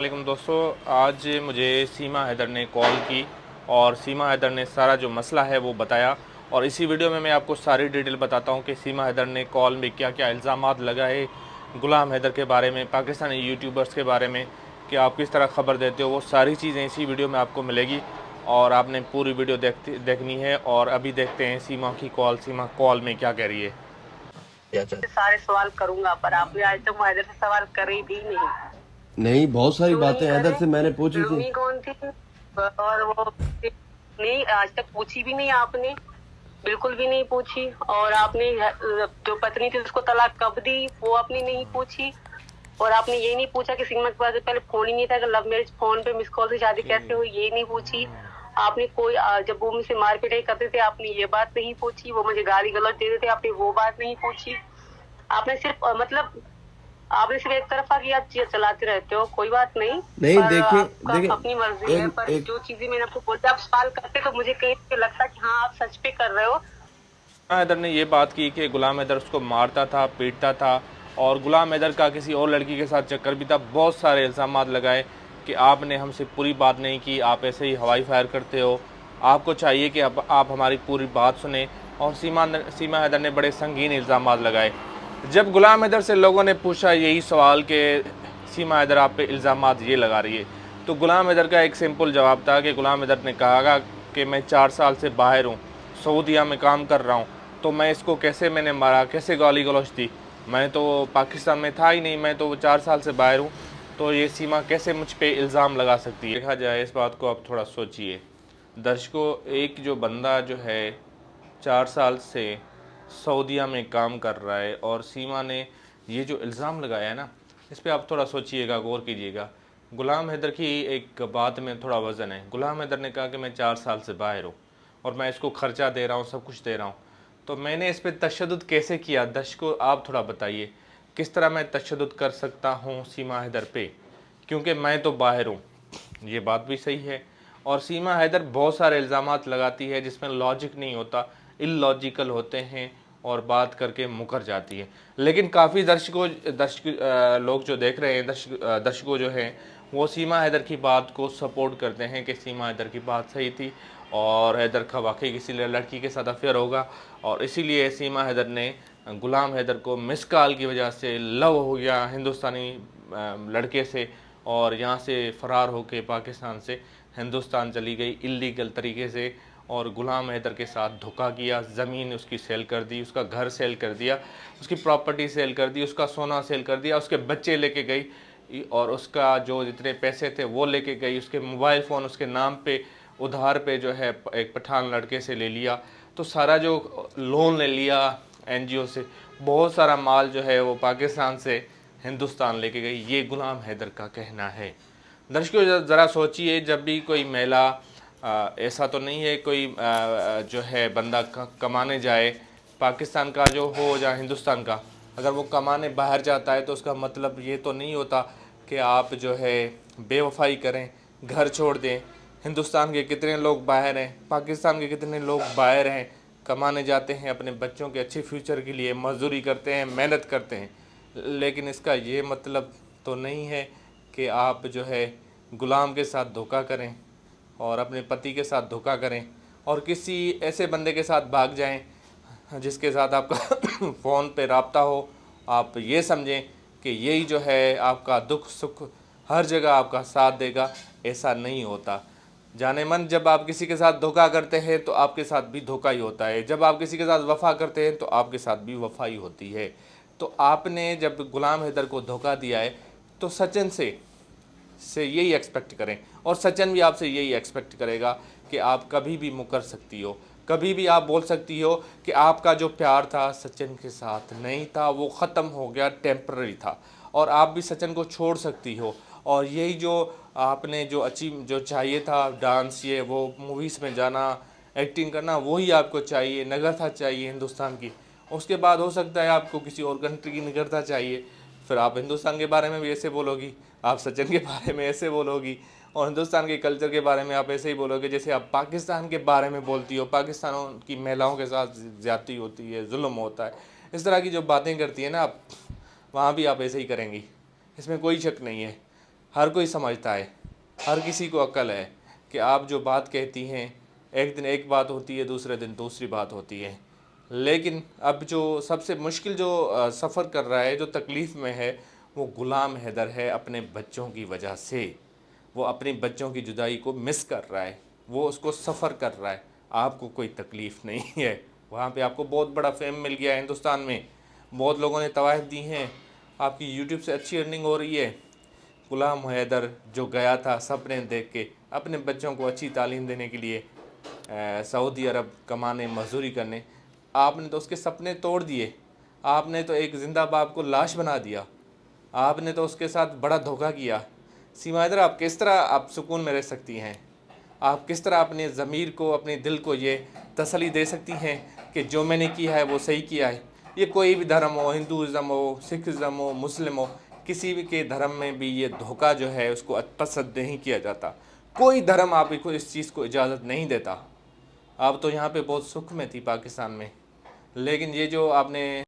वालेकुम दोस्तों। आज मुझे सीमा हैदर ने कॉल की और सीमा हैदर ने सारा जो मसला है वो बताया और इसी वीडियो में मैं आपको सारी डिटेल बताता हूँ कि सीमा हैदर ने कॉल में क्या क्या इल्ज़ामात लगाए गुलाम हैदर के बारे में, पाकिस्तानी यूट्यूबर्स के बारे में कि आप किस तरह ख़बर देते हो। वो सारी चीज़ें इसी वीडियो में आपको मिलेगी और आपने पूरी वीडियो देखनी है। और अभी देखते हैं सीमा की कॉल, सीमा कॉल में क्या कह रही है। सारे सवाल करूंगा पर आपने आज तक मुहैदर से सवाल करे भी नहीं। नहीं, बहुत सारी क्यों नहीं बातें हैदर करे? से मैंने पूछी थी। रूमी कौन थी? और वो नहीं, आज तक पूछी भी नहीं आपने, बिल्कुल भी नहीं पूछी। और आपने जो पत्नी थी उसको तलाक कब दी वो आपने नहीं पूछी। और आपने ये नहीं पूछा कि सीमा के पास पहले फोन ही नहीं था, कि लव मैरिज फोन पे मिस कॉल से शादी कैसे हुई, ये नहीं पूछी आपने। कोई जब वो मुझसे मारपीट करते थे आपने ये बात नहीं पूछी, वो मुझे गाली गलौज देते थे आपने वो बात नहीं पूछी। आपने सिर्फ मतलब आपने सिर्फ एक तरफा की आप चीज चलाते रहते हो, कोई बात नहीं। नहीं, पर देखिए आपका देखिए, अपनी मर्जी है, एक पर एक जो चीजें मैंने आपको बोलते आप सवाल करते तो मुझे कहीं पे लगता कि हाँ आप सच पे कर रहे हो। गुलाम हैदर ने ये बात की कि गुलाम हैदर उसको मारता था, पीटता था और गुलाम हैदर का किसी और लड़की के साथ चक्कर भी था। बहुत सारे इल्ज़ामात लगाए कि आपने हमसे पूरी बात नहीं की, आप ऐसे ही हवाई फायर करते हो, आपको चाहिए कि आप हमारी पूरी बात सुने। और सीमा हैदर ने बड़े संगीन इल्ज़ामात लगाए। जब गुलाम हैदर से लोगों ने पूछा यही सवाल कि सीमा हैदर आप पे इल्ज़ामात ये लगा रही है, तो गुलाम हैदर का एक सिंपल जवाब था कि गुलाम हैदर ने कहा कि मैं 4 साल से बाहर हूँ, सऊदीया में काम कर रहा हूँ, तो मैं इसको कैसे मैंने मारा, कैसे गाली गलौज दी, मैं तो पाकिस्तान में था ही नहीं, मैं तो 4 साल से बाहर हूँ, तो ये सीमा कैसे मुझ पे इल्ज़ाम लगा सकती है। देखा जाए इस बात को आप थोड़ा सोचिए दर्शकों, एक जो बंदा जो है 4 साल से सऊदीया में काम कर रहा है और सीमा ने ये जो इल्ज़ाम लगाया है ना, इस पर आप थोड़ा सोचिएगा, गौर कीजिएगा। गुलाम हैदर की एक बात में थोड़ा वज़न है। गुलाम हैदर ने कहा कि मैं 4 साल से बाहर हूँ और मैं इसको खर्चा दे रहा हूँ, सब कुछ दे रहा हूँ, तो मैंने इस पर तशद्दुद कैसे किया? दर्शकों आप थोड़ा बताइए किस तरह मैं तशद्दुद कर सकता हूँ सीमा हैदर पे, क्योंकि मैं तो बाहर हूँ। ये बात भी सही है। और सीमा हैदर बहुत सारे इल्ज़ामात लगाती है जिसमें लॉजिक नहीं होता, इलॉजिकल होते हैं और बात करके मुकर जाती है। लेकिन काफ़ी लोग जो देख रहे हैं, दर्शकों जो हैं वो सीमा हैदर की बात को सपोर्ट करते हैं कि सीमा हैदर की बात सही थी और हैदर का वाकई किसी लड़की के साथ अफेयर होगा और इसीलिए सीमा हैदर ने गुलाम हैदर को मिस कॉल की वजह से लव हो गया हिंदुस्तानी लड़के से और यहाँ से फ़रार होकर पाकिस्तान से हिंदुस्तान चली गई इल्लीगल तरीके से और गुलाम हैदर के साथ धोखा किया। ज़मीन उसकी सेल कर दी, उसका घर सेल कर दिया, उसकी प्रॉपर्टी सेल कर दी, उसका सोना सेल कर दिया, उसके बच्चे लेके गई और उसका जो जितने पैसे थे वो लेके गई, उसके मोबाइल फ़ोन उसके नाम पे उधार पे जो है एक पठान लड़के से ले लिया, तो सारा जो लोन ले लिया एनजीओ से, बहुत सारा माल जो है वो पाकिस्तान से हिंदुस्तान लेके गई। ये गुलाम हैदर का कहना है। दर्शकों ज़रा सोचिए, जब भी कोई महिला ऐसा तो नहीं है कोई जो है बंदा कमाने जाए, पाकिस्तान का जो हो या हिंदुस्तान का, अगर वो कमाने बाहर जाता है तो उसका मतलब ये तो नहीं होता कि आप जो है बेवफाई करें, घर छोड़ दें। हिंदुस्तान के कितने लोग बाहर हैं, पाकिस्तान के कितने लोग बाहर हैं, कमाने जाते हैं, अपने बच्चों के अच्छे फ्यूचर के लिए मजदूरी करते हैं, मेहनत करते हैं, लेकिन इसका ये मतलब तो नहीं है कि आप जो है गुलाम के साथ धोखा करें और अपने पति के साथ धोखा करें और किसी ऐसे बंदे के साथ भाग जाएं जिसके साथ आपका फ़ोन पे राब्ता हो। आप ये समझें कि यही जो है आपका दुख सुख हर जगह आपका साथ देगा, ऐसा नहीं होता। जाने मन जब आप किसी के साथ धोखा करते हैं तो आपके साथ भी धोखा ही होता है, जब आप किसी के साथ वफ़ा करते हैं तो आपके साथ भी वफ़ा ही होती है। तो आपने जब गुलाम हैदर को धोखा दिया है तो सचिन से यही एक्सपेक्ट करें और सचिन भी आपसे यही एक्सपेक्ट करेगा कि आप कभी भी मुकर सकती हो, कभी भी आप बोल सकती हो कि आपका जो प्यार था सचिन के साथ नहीं था, वो ख़त्म हो गया, टेम्पररी था और आप भी सचिन को छोड़ सकती हो। और यही जो आपने जो चाहिए था, डांस, ये वो मूवीज़ में जाना, एक्टिंग करना, वही आपको चाहिए, नगरता चाहिए हिंदुस्तान की। उसके बाद हो सकता है आपको किसी और कंट्री की नगरता चाहिए, फिर आप हिंदुस्तान के बारे में भी ऐसे बोलोगी, आप सचिन के बारे में ऐसे बोलोगी और हिंदुस्तान के कल्चर के बारे में आप ऐसे ही बोलोगे जैसे आप पाकिस्तान के बारे में बोलती हो। पाकिस्तान की महिलाओं के साथ ज़्यादती होती है, जुल्म होता है, इस तरह की जो बातें करती है ना आप, वहाँ भी आप ऐसे ही करेंगी, इसमें कोई शक नहीं है। हर कोई समझता है, हर किसी को अक्ल है कि आप जो बात कहती हैं एक दिन एक बात होती है, दूसरे दिन दूसरी बात होती है। लेकिन अब जो सबसे मुश्किल जो सफ़र कर रहा है, जो तकलीफ़ में है, वो ग़ुलाम हैदर है। अपने बच्चों की वजह से वो अपने बच्चों की जुदाई को मिस कर रहा है, वो उसको सफ़र कर रहा है। आपको कोई तकलीफ़ नहीं है, वहाँ पे आपको बहुत बड़ा फेम मिल गया है हिंदुस्तान में, बहुत लोगों ने तवाइफ दी हैं, आपकी यूट्यूब से अच्छी अर्निंग हो रही है। ग़ुलाम हैदर जो गया था सपने देख के अपने बच्चों को अच्छी तालीम देने के लिए सऊदी अरब कमाने, मजदूरी करने, आपने तो उसके सपने तोड़ दिए। आपने तो एक ज़िंदा बाप को लाश बना दिया। आपने तो उसके साथ बड़ा धोखा किया। सीमा हैदर, आप किस तरह आप सुकून में रह सकती हैं? आप किस तरह अपने ज़मीर को, अपने दिल को ये तसल्ली दे सकती हैं कि जो मैंने किया है वो सही किया है? ये कोई भी धर्म हो, हिंदुज़म हो, सिखिज़म हो, मुस्लिम हो, किसी भी के धर्म में भी ये धोखा जो है उसको पसंद नहीं किया जाता। कोई धर्म आपको इस चीज़ को इजाज़त नहीं देता। आप तो यहाँ पे बहुत सुख में थी पाकिस्तान में, लेकिन ये जो आपने